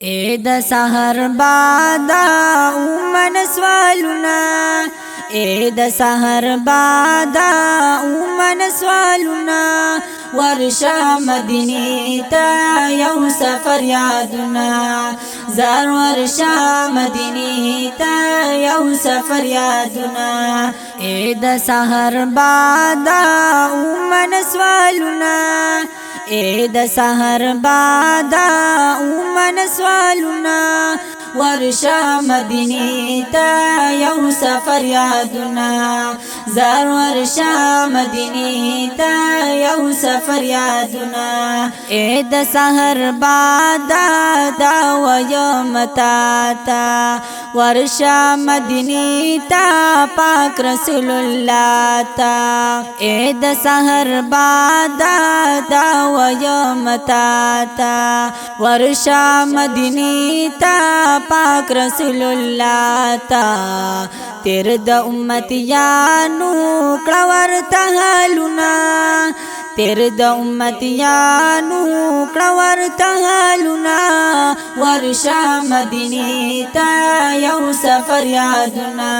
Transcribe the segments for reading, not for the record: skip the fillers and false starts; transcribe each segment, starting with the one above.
اے د سحر بادا اومن سوالنا، اے د سحر بادا اومن سوالنا، ورشا مدینی تا یو سفر یادنا، زار ورشا مدینی تا یو سفر یادنا، اے د سحر بادا اومن سوالنا، اے د سحر بادا اومن سوالنا، ورشا مدینی تا یو سفر یادنا، زار ورشا مدینی تا یو سفر یادنا، اے د سحر بادا دا ویم تا تا، ورشا مدینی تا پاک رسول اللہ تا، اے د سحر بادا دا ویم تا تا، ورشا مدینی تا پاک رسول اللہ تا، تیر د امتیانو کړه ورته حالونه، تیر د امتیانو کړه ورته حالونه، ورشا مدینی تا یو سفر یادنا،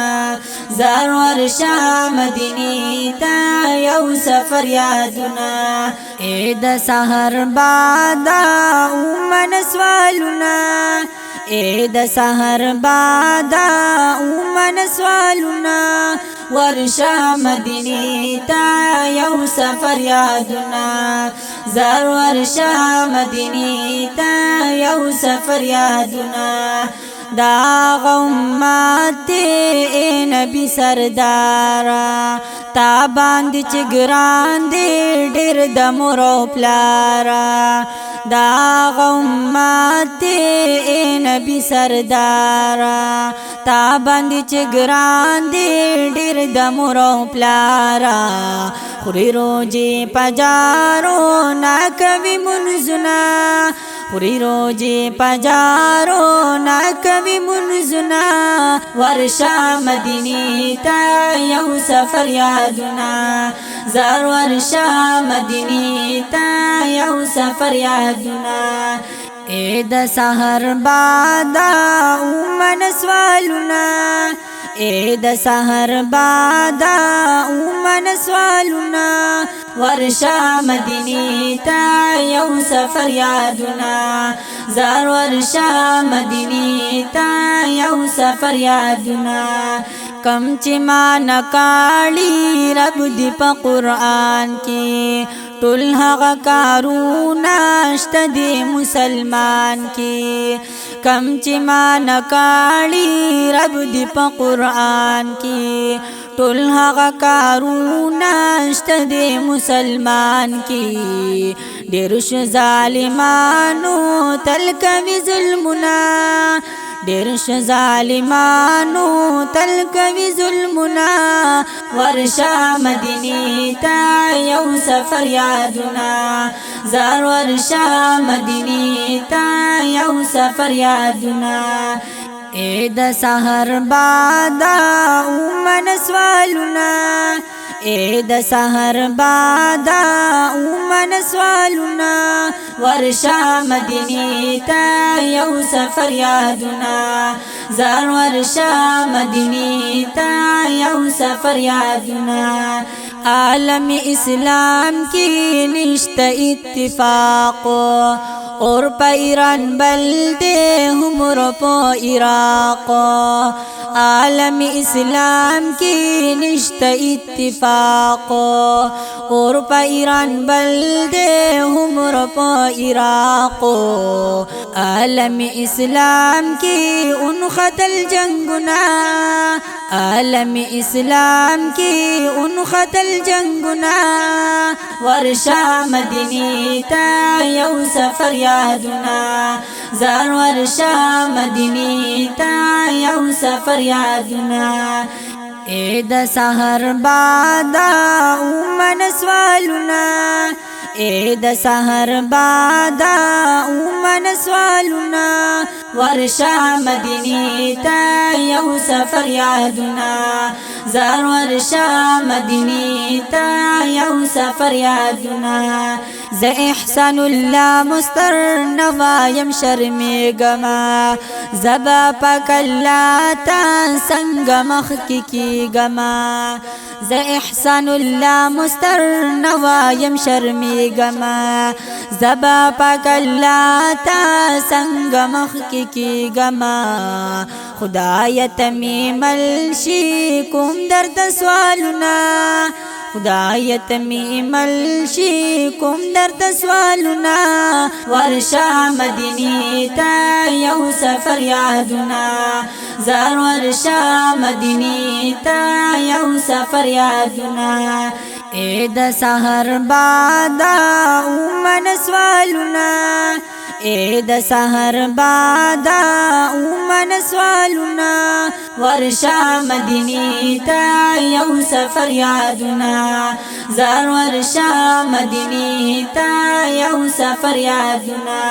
زار ورشا مدینی تا یو سفر یادنا، اے د سحر بادا اومن سوالنا، اے د سحر بادا اومن سوالنا، ورشا مدینی تا یو سفر یادنا، زار ورشا مدینی تا یو سفر یادنا، دا غمات اے نبی سردارا، تا باندې چې ګران دې ډېر د مور او پلارا، دا غمات اے نبی سردارا، تا باندې چې ګران دې ډېر د مور او پلارا، خوري روزي پجارو نا کوي منځونه، خوري روزي پجارو نا کوي منځونه، ورشا مدینی تا یو سفر یادنا، زار ورشا مدینی تا یو سفر یادنا، اے د سحر بادا اومن سوالنا، اے د سحر بادا اومن سوالنا، ورشا مدینی تا یو سفر یادنا، زار ورشا مدینی تا یو سفر یادنا، کم چې ما نکاړي رب دی په قرآن کې، ټول هغه کارونه شته دی مسلمان کې، کم چې ما نکاړي رب دی په قرآن کې، ټول هغه کارونه شته دی مسلمان کې، ډېر شو ظالمانو تل کوي ظلمونه، ډېر شو ظالمانو تل کوي ظلمونه، ورشا مدینی تا یو سفر یادنا، زار ورشا مدینی تا یو سفر یادنا، اے د سحر بادا اومن سوالنا، اے د سحر بادا اومن سوالنا، ورشا مدینی تا یو سفر یادنا، زار ورشا مدینی تا یو سفر یادنا، عالم اسلام کی نشتا اتفاق، اور پا ایران بلدے ہمر پا عراق، عالم اسلام کی نشتا اتفاق، اور پا ایران بلدے ہمر پا عراق، عالم اسلام کی ان قتل جنگنا، عالم اسلام کی ان قتل جنگنا، ورشا مدینی تا یو سفر یادنا، زار ورشا مدینی تا یو سفر یادنا، اے د سحر بادا اومن سوالنا، اے د سحر بادا اومن سوالنا ورشا مدینی تا یو سفر یادنا زار ورشا مدینی تا یو سفر یادنا ز احسان الله مستر نوایم شرمی گما زبا پاک الله تا سنگ مخ کی گما ز احسان الله مستر نوایم شرمی گما زبا پاک الله تا سنگ مخ کی گما خدای تمیم الشی کوم درد سوالنا خدای تمیم الشی کوم درد سوالنا ورشا مدینی تا یو سفر یادنا زار ورشا مدینی تا یو سفر یادنا اے د سحر بادا اومن سوالنا اے د سحر بادا اومن سوالنا ورشا مدینی تا یو سفر یادنا زار ورشا مدینی تا یو سفر یادنا